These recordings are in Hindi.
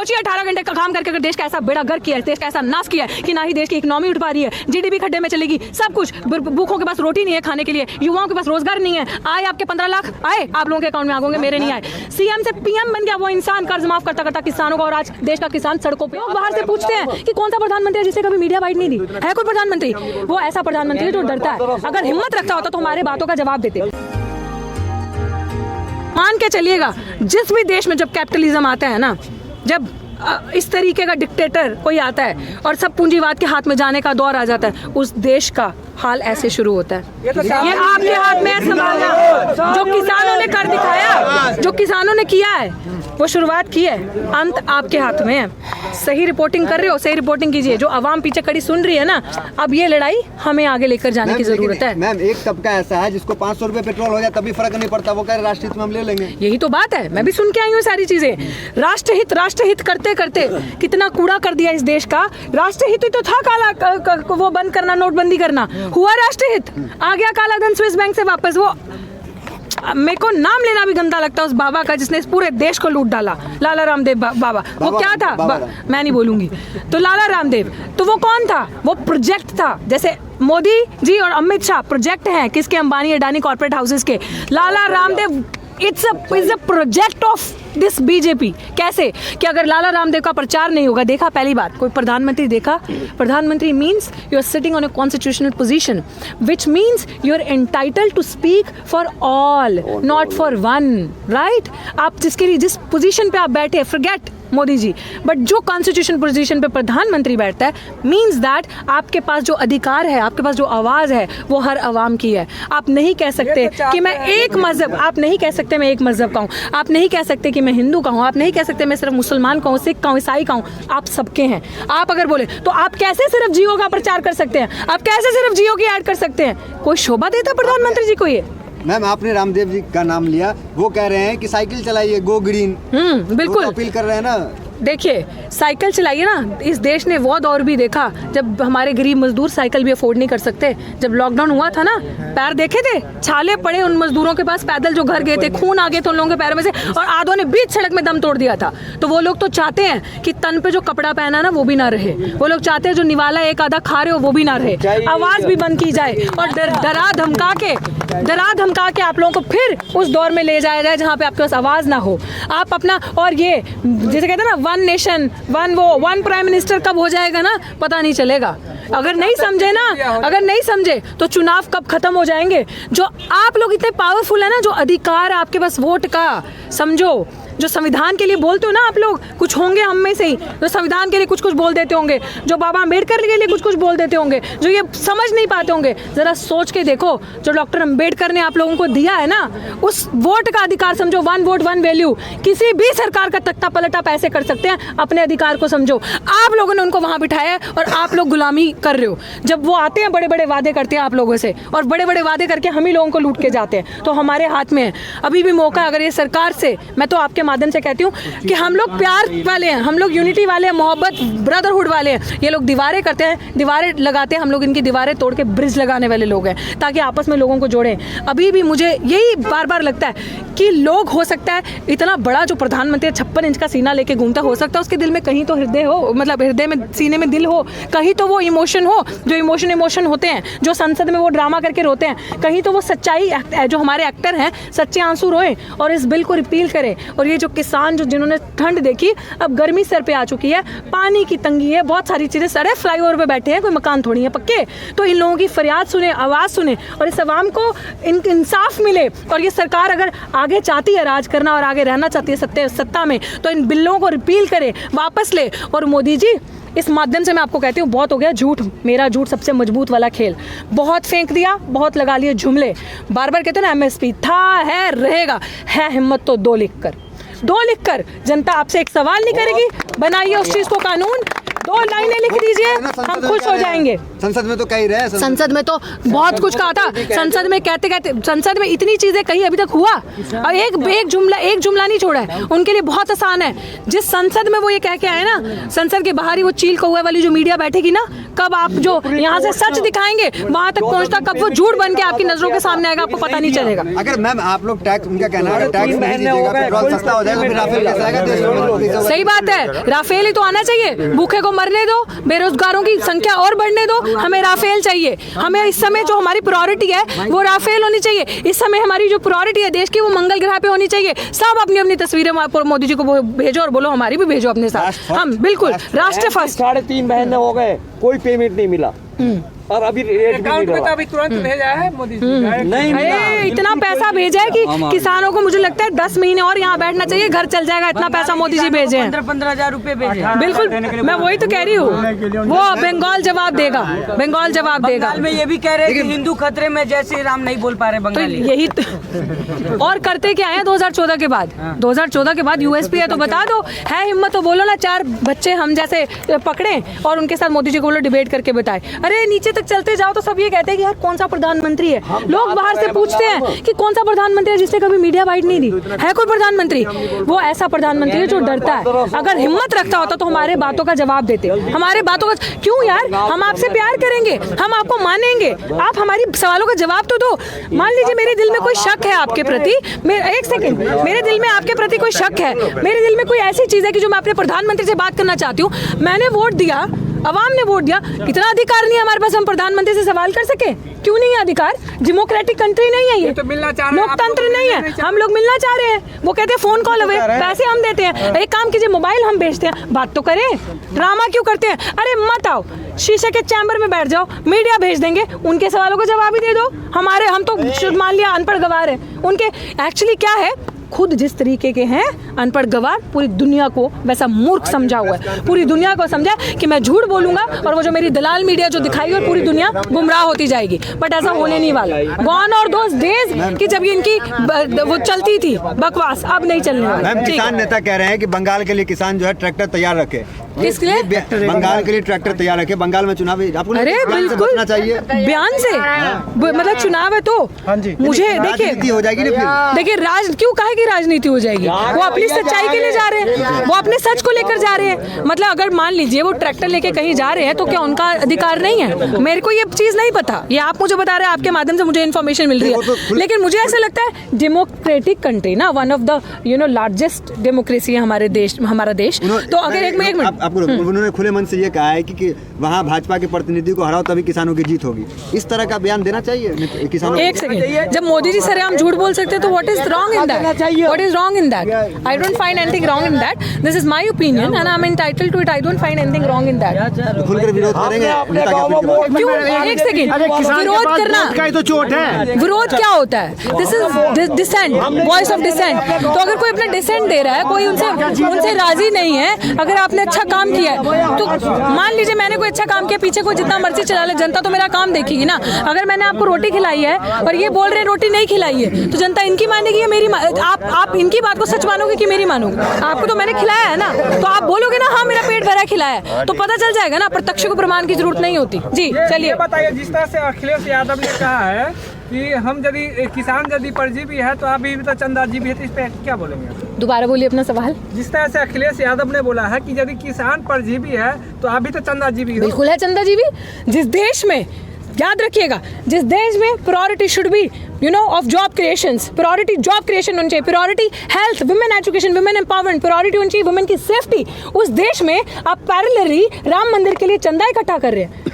सोचिए 18 घंटे का काम करके अगर देश का ऐसा बेड़ा गर्क किया है, देश का ऐसा नाश किया है कि ना ही देश की इकोनॉमी उठ पा रही है, जीडीपी खड्डे में चलेगी, सब कुछ, भूखों के पास रोटी नहीं है खाने के लिए, युवाओं के पास रोजगार नहीं है। आए आपके 15 लाख आए, आप लोगों के अकाउंट में आ गए, मेरे नहीं आए। सीएम से पीएम बन गया वो इंसान, कर्ज माफ करता करता किसानों का, और आज देश का किसान सड़कों पे। लोग बाहर से पूछते हैं कि कौन सा प्रधानमंत्री है जिसे कभी मीडिया बाइट नहीं दी है। कोई प्रधानमंत्री, वो ऐसा प्रधानमंत्री जो डरता है। अगर हिम्मत रखता होता तो हमारे बातों का जवाब देते। मान के चलिएगा, जिस भी देश में जब कैपिटलिज्म आता है ना, जब इस तरीके का डिक्टेटर कोई आता है और सब पूंजीवाद के हाथ में जाने का दौर आ जाता है, उस देश का हाल ऐसे शुरू होता है। ये आपके हाथ में है संभालना। जो किसानों ने कर दिखाया, जो किसानों ने किया है, वो शुरुआत की है, अंत आपके हाथ में है। सही रिपोर्टिंग कर रहे हो, सही रिपोर्टिंग कीजिए। जो आवाम पीछे खड़ी सुन रही है ना, अब ये लड़ाई हमें आगे लेकर जाने की जरूरत है। मैम, एक तबका ऐसा है जिसको 500 रुपए पेट्रोल हो जाए तभी फर्क नहीं पड़ता, वो कह रहे राष्ट्रहित में हम ले लेंगे। यही तो बात है, मैं भी सुन के आई हूँ सारी चीजें। राष्ट्रहित करते करते कितना कूड़ा कर दिया इस देश का। राष्ट्रहित तो था काला वो बंद करना, नोटबंदी करना, हुआ राष्ट्रहित, आ गया काला धन स्विस बैंक से वापस। वो मेरे को नाम लेना भी गंदा लगता है उस बाबा का जिसने इस पूरे देश को लूट डाला, लाला रामदेव बाबा। वो क्या था, मैं नहीं बोलूंगी। तो लाला रामदेव, तो वो कौन था? वो प्रोजेक्ट था। जैसे मोदी जी और अमित शाह प्रोजेक्ट हैं किसके? अंबानी अडानी कॉर्पोरेट हाउसेस के। Lala Ramdev it's a project of this BJP. कैसे कि अगर लाला रामदेव का प्रचार नहीं होगा, देखा पहली बात कोई प्रधानमंत्री देखा? प्रधानमंत्री means you are sitting on a constitutional position, which means you are entitled to speak for all, not for one, right? आप जिसके लिए जिस पोजीशन पे आप बैठे, फॉरगेट मोदी जी, बट जो कॉन्स्टिट्यूशन पोजीशन पे प्रधानमंत्री बैठता है, मीन्स दैट आपके पास जो अधिकार है, आपके पास जो आवाज है, वो हर आवाम की है। आप नहीं कह सकते कि मैं एक मजहब, आप नहीं कह सकते मैं एक मजहब का हूँ, आप नहीं कह सकते कि मैं हिंदू का हूँ, आप नहीं कह सकते मैं सिर्फ मुसलमान का हूँ, सिख का हूँ, ईसाई का हूँ। आप सबके हैं। आप अगर बोले तो आप कैसे सिर्फ जियो का प्रचार कर सकते हैं? आप कैसे सिर्फ जियो की ऐड कर सकते हैं? कोई शोभा देता प्रधानमंत्री जी को ये? मैम, आपने रामदेव जी का नाम लिया, वो कह रहे हैं कि साइकिल चलाइए, गो ग्रीन। बिल्कुल अपील कर रहे हैं ना। देखिए, साइकिल चलाइए ना। इस देश ने वो दौर भी देखा जब हमारे गरीब मजदूर साइकिल भी अफोर्ड नहीं कर सकते। जब लॉकडाउन हुआ था ना, पैर देखे थे, छाले पड़े उन मजदूरों के पास, पैदल जो घर गए थे, खून आ गए थे उन लोगों के पैर में से, और आधों ने बीच सड़क में दम तोड़ दिया था। तो वो लोग तो चाहते हैं कि तन पे जो कपड़ा पहना ना वो भी ना रहे। वो लोग चाहते हैं जो निवाला एक आधा खा रहे हो वो भी ना रहे, आवाज भी बंद की जाए, और डरा धमका के आप लोगों को फिर उस दौर में ले जाया जाए जहाँ पे आपके पास आवाज ना हो। आप अपना, और ये जैसे कहते हैं ना, one nation one prime minister कब हो जाएगा ना, पता नहीं चलेगा। अगर नहीं समझे ना, अगर नहीं समझे तो चुनाव कब खत्म हो जाएंगे। जो आप लोग इतने पावरफुल है ना, जो अधिकार आपके पास वोट का, समझो, जो संविधान के लिए बोलते हो ना आप लोग, कुछ होंगे हम में से ही जो संविधान के लिए कुछ कुछ बोल देते होंगे, जो बाबा अम्बेडकर के लिए कुछ कुछ बोल देते होंगे, जो ये समझ नहीं पाते होंगे। जरा सोच के देखो, जो डॉक्टर अम्बेडकर ने आप लोगों को दिया है ना, उस वोट का अधिकार समझो, वन वोट वन वैल्यू। किसी भी सरकार का तख्ता पलटा पैसे कर सकते हैं, अपने अधिकार को समझो। आप लोगों ने उनको वहां बिठाया है और आप लोग गुलामी कर रहे हो। जब वो आते हैं, बड़े बड़े वादे करते हैं आप लोगों से, और बड़े बड़े वादे करके हम ही लोगों को लूट के जाते हैं। तो हमारे हाथ में है अभी भी मौका। अगर ये सरकार से, मैं तो आपके माध्यम से कहती हूँ कि हम लोग प्यार वाले हैं, हम लोग यूनिटी वाले हैं, मोहब्बत ब्रदरहुड वाले हैं। ये लोग दीवारें करते हैं, दीवारें लगाते हैं, हम लोग इनकी दीवारें तोड़ के ब्रिज लगाने वाले लोग हैं, ताकि आपस में लोगों को जोड़ें। अभी भी मुझे यही बार बार लगता है कि लोग, हो सकता है इतना बड़ा जो प्रधानमंत्री 56 इंच का सीना लेके घूमता, हो सकता है उसके दिल में कहीं तो हृदय हो, मतलब हृदय में, सीने में दिल हो, कहीं तो वो इमोशन हो, जो इमोशन होते हैं, जो संसद में वो ड्रामा करके रोते हैं, कहीं तो वो सच्चाई, जो हमारे एक्टर हैं, सच्चे आंसू रोए और इस बिल को रिपील करें। और ये जो किसान, जो जिन्होंने ठंड देखी, अब गर्मी सर पे आ चुकी है, पानी की तंगी है, बहुत सारी चीजें, सारे फ्लाईओवर पे बैठे हैं, कोई मकान थोड़ी है पक्के। तो इन लोगों की फरियाद सुने, आवाज सुने, और इस अवाम को इंसाफ मिले। और ये सरकार अगर आगे चाहती है राज करना और आगे रहना चाहती है सत्ता में, तो इन बिलों को रिपील करे, वापस ले। और मोदी जी, इस माध्यम से मैं आपको कहती हूँ, बहुत हो गया झूठ, मेरा झूठ सबसे मजबूत वाला खेल। बहुत फेंक दिया, बहुत लगा लिए जुमले। बार बार कहते हैं ना, एमएसपी था, है, रहेगा, है हिम्मत तो दो लिख कर जनता आपसे एक सवाल नहीं करेगी, बनाइए उस चीज को कानून। 2 लाइनें लिख दीजिए, हम खुश हो जाएंगे। संसद में तो कह ही रहे हैं, संसद में तो बहुत कुछ कहा था। संसद में कहते कहते संसद में इतनी चीजें कही अभी तक हुआ, और एक जुमला नहीं छोड़ा है। उनके लिए बहुत आसान है। जिस संसद में वो ये कह के आए ना, संसद के बाहर ही वो चील कौवे वाली जो मीडिया बैठेगी ना, कब आप जो यहाँ से सच दिखाएंगे वहां तक पहुंचता कब वो झूठ बन के आपकी नजरों के सामने आएगा, आपको पता नहीं चलेगा। अगर मैम आप लोग टैक्स, उनका कहना है टैक्स नहीं दीजिएगा, पेट्रोल सस्ता हो जाएगा, फिर राफेल कैसे आएगा देश में? सही बात है, राफेल ही तो आना चाहिए। भूखे को मरने दो, बेरोजगारों की संख्या और बढ़ने दो, हमें राफेल चाहिए। हमें इस समय जो हमारी प्रायोरिटी है वो राफेल होनी चाहिए। इस समय हमारी जो प्रायोरिटी है देश की, वो मंगल ग्रह पे होनी चाहिए। सब अपनी अपनी तस्वीरें मोदी जी को भेजो और बोलो हमारी भी भेजो अपने साथ। हम बिल्कुल राष्ट्र फर्स्ट। 3.5 महीने हो गए, कोई पेमेंट नहीं मिला, और अभी अकाउंट में तो अभी तुरंत भेजा है मोदी जी। नहीं, अरे इतना पैसा भेजा है कि किसानों को मुझे लगता है 10 महीने और यहाँ बैठना चाहिए, घर चल जाएगा। इतना पैसा मोदी जी भेजे हैं। 15,000 रुपए भेजे। बिल्कुल, मैं वही तो कह रही हूँ। वो बंगाल जवाब देगा, बंगाल जवाब देगा। बंगाल में ये भी कह रहे हैं कि हिंदू खतरे में, जय श्री राम नहीं बोल पा रहे तो बंगाली। यही तो और करते क्या है 2014 के बाद? 2014 के बाद यूएसपी है तो बता दो, है हिम्मत तो बोलो ना। 4 बच्चे हम जैसे पकड़े और उनके साथ मोदी जी को बोलो डिबेट करके बताए। अरे नीचे तक चलते जाओ तो सब ये कहते हैं कि यार कौन सा प्रधानमंत्री है। लोग बाहर से पूछते हैं कि कौन सा प्रधानमंत्री है जिसने कभी मीडिया बाइट नहीं दी है। कोई प्रधानमंत्री, वो ऐसा प्रधानमंत्री है जो डरता है। अगर हिम्मत रखता होता तो हमारे बातों का जवाब देते। हमारे बातों का क्यों यार, हम आपसे प्यार करेंगे, हम आपको मानेंगे, आप हमारी सवालों का जवाब तो दो। मान लीजिए मेरे दिल में कोई शक है आपके प्रति, एक सेकंड, मेरे दिल में आपके प्रति कोई शक है, मेरे दिल में कोई ऐसी चीज है कि जो मैं अपने प्रधानमंत्री से बात करना चाहती हूँ। मैंने वोट दिया, अवाम ने वोट दिया, इतना अधिकार नहीं है हमारे पास हम प्रधानमंत्री से सवाल कर सके? क्यों नहीं है अधिकार? डेमोक्रेटिक कंट्री नहीं है ये तो मिलना चाह रहे हैं, लोकतंत्र नहीं है। हम लोग मिलना चाह रहे हैं। वो कहते हैं फोन कॉल अवे, पैसे हम देते हैं। एक काम कीजिए, मोबाइल हम बेचते हैं, बात तो करें। ड्रामा क्यों करते हैं? अरे मत आओ, शीशे के चैम्बर में बैठ जाओ, मीडिया भेज देंगे, उनके सवालों का जवाब ही दे दो। हमारे हम तो मान लिया अनपढ़ गवार है, उनके एक्चुअली क्या है, खुद जिस तरीके के हैं अनपढ़ गवार, पूरी दुनिया को वैसा मूर्ख समझा हुआ है। पूरी दुनिया को समझा कि मैं झूठ बोलूंगा और वो जो मेरी दलाल मीडिया जो दिखाई और पूरी दुनिया गुमराह होती जाएगी। बट ऐसा होने नहीं वाला। गॉन और दोज डेज कि जब इनकी वो चलती थी बकवास, अब नहीं चलने वाली। मैम किसान नेता कह रहे हैं कि बंगाल के लिए किसान जो है ट्रैक्टर तैयार रखे। किसके लिए? बंगाल के लिए ट्रैक्टर तैयार रखे। बंगाल में चुनाव आपको अरे बिल्कुल बचना चाहिए बयान से, मतलब चुनाव है तो मुझे देखिए हो जाएगी ना। फिर देखिए क्यों कहे कि राजनीति हो जाएगी? वो अपनी सच्चाई के लिए जा रहे हैं, वो अपने सच को लेकर जा रहे हैं। मतलब अगर मान लीजिए वो ट्रैक्टर लेके कहीं जा रहे हैं तो क्या उनका अधिकार नहीं है? मेरे को ये चीज नहीं पता, ये आप मुझे बता रहे हैं, आपके माध्यम से मुझे इन्फॉर्मेशन मिल रही है। लेकिन मुझे ऐसा लगता है डेमोक्रेटिक कंट्री ना, one of the largest democracy है हमारे देश, हमारा देश। तो अगर एक मिनट उन्होंने खुले मन से ये कहा है कि वहाँ भाजपा के प्रतिनिधि को हराओ तभी किसानों की जीत होगी। इस तरह का बयान देना चाहिए किसानों को। एक सेकंड, जब मोदी जी सर हम झूठ बोल सकते हैं तो what is wrong in that? What is wrong in that? I don't find anything wrong in that. This is my opinion and I'm entitled to it. I don't find anything wrong in that. खुलकर विरोध करेंगे। क्यों? एक सेकंड, विरोध करना का ही तो चोट है। विरोध क्या होता है? This is dissent, voice of dissent. तो अगर कोई अपना डिसेंट दे रहा है, कोई उनसे राजी नहीं है, अगर आपने अच्छा काम किया है तो मान लीजिए मैंने कोई अच्छा काम किया, पीछे कोई जितना मर्जी चला ले, जनता तो मेरा काम देखेगी ना। अगर मैंने आपको रोटी खिलाई है और ये बोल रहे रोटी नहीं खिलाई है तो जनता इनकी मानेगी या मेरी? आप इनकी बात को सच मानोगे कि मेरी मानोगे? आपको तो मैंने खिलाया है ना, तो आप बोलोगे ना हाँ मेरा पेट भरा खिलाया है, तो पता चल जाएगा ना। प्रत्यक्ष को प्रमाण की जरूरत नहीं होती। जी चलिए बताइए, जिस तरह से अखिलेश यादव ने कहा है कि हम यदि किसान यदि परजीवी है तो अभी भी तो चंदा जीवी है, तो इस पे क्या बोलेंगे? दोबारा बोलिए अपना सवाल। जिस तरह से अखिलेश यादव ने बोला है कि यदि किसान परजीवी है तो अभी तो चंदा जीवी हो। बिल्कुल है चंदा जीवी। जिस देश में, याद रखिएगा, जिस देश में priority should be of job creations, priority job creation होनी चाहिए, priority health, women education, women empowerment, priority होनी चाहिए वुमेन की सेफ्टी, उस देश में आप पैरेलली राम मंदिर के लिए चंदा इकट्ठा कर रहे हैं।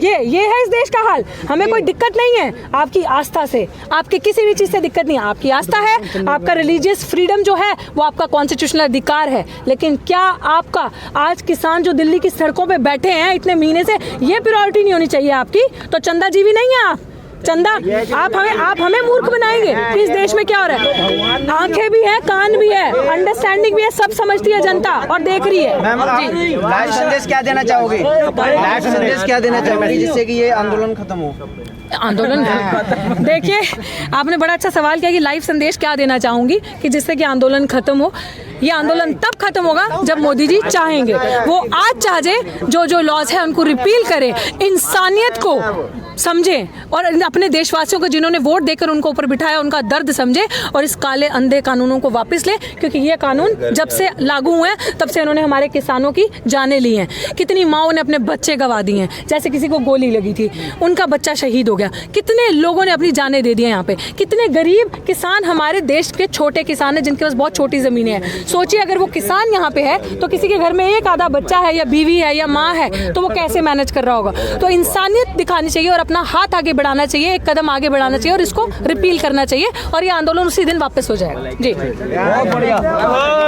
ये है इस देश का हाल। हमें कोई दिक्कत नहीं है आपकी आस्था से, आपकी किसी भी चीज से दिक्कत नहीं है। आपकी आस्था है, आपका रिलीजियस फ्रीडम जो है वो आपका कॉन्स्टिट्यूशनल अधिकार है। लेकिन क्या आपका आज किसान जो दिल्ली की सड़कों पे बैठे हैं इतने महीने से, ये प्रायोरिटी नहीं होनी चाहिए आपकी? तो चंदा जीवी नहीं है आप। चंदा आप हमें मूर्ख बनाएंगे कि इस देश में क्या हो रहा है। आंखें भी हैं, कान भी है, अंडरस्टैंडिंग भी है, सब समझती है जनता और देख रही है। लाइव संदेश क्या देना चाहोगे? लाइव संदेश क्या देना चाहोगे जिससे कि ये आंदोलन खत्म हो? आंदोलन देखिए, आपने बड़ा अच्छा सवाल किया कि लाइव संदेश क्या देना चाहूंगी कि जिससे कि आंदोलन खत्म हो। ये आंदोलन तब खत्म होगा जब मोदी जी चाहेंगे। वो आज चाहे जो जो लॉज है उनको रिपील करे, इंसानियत को समझे और अपने देशवासियों को जिन्होंने वोट देकर उनको ऊपर बिठाया उनका दर्द समझे और इस काले अंधे कानूनों को वापस ले, क्योंकि ये कानून जब से लागू हुए हैं तब से उन्होंने हमारे किसानों की जानें ली हैं। कितनी माओं ने अपने बच्चे गंवा दिए हैं, जैसे किसी को गोली लगी थी उनका बच्चा शहीद हो गया, कितने लोगों ने अपनी जानें दे दी हैं यहाँ पे, कितने गरीब किसान हमारे देश के छोटे किसान हैं जिनके पास बहुत छोटी जमीनें हैं। सोचिए अगर वो किसान यहाँ पे है तो किसी के घर में एक आधा बच्चा है या बीवी है या माँ है तो वो कैसे मैनेज कर रहा होगा। तो इंसानियत दिखानी चाहिए और अपना हाथ आगे बढ़ाना चाहिए, एक कदम आगे बढ़ाना चाहिए और इसको रिपील करना चाहिए और ये आंदोलन उसी दिन वापस हो जाएगा। जी बहुत बढ़िया।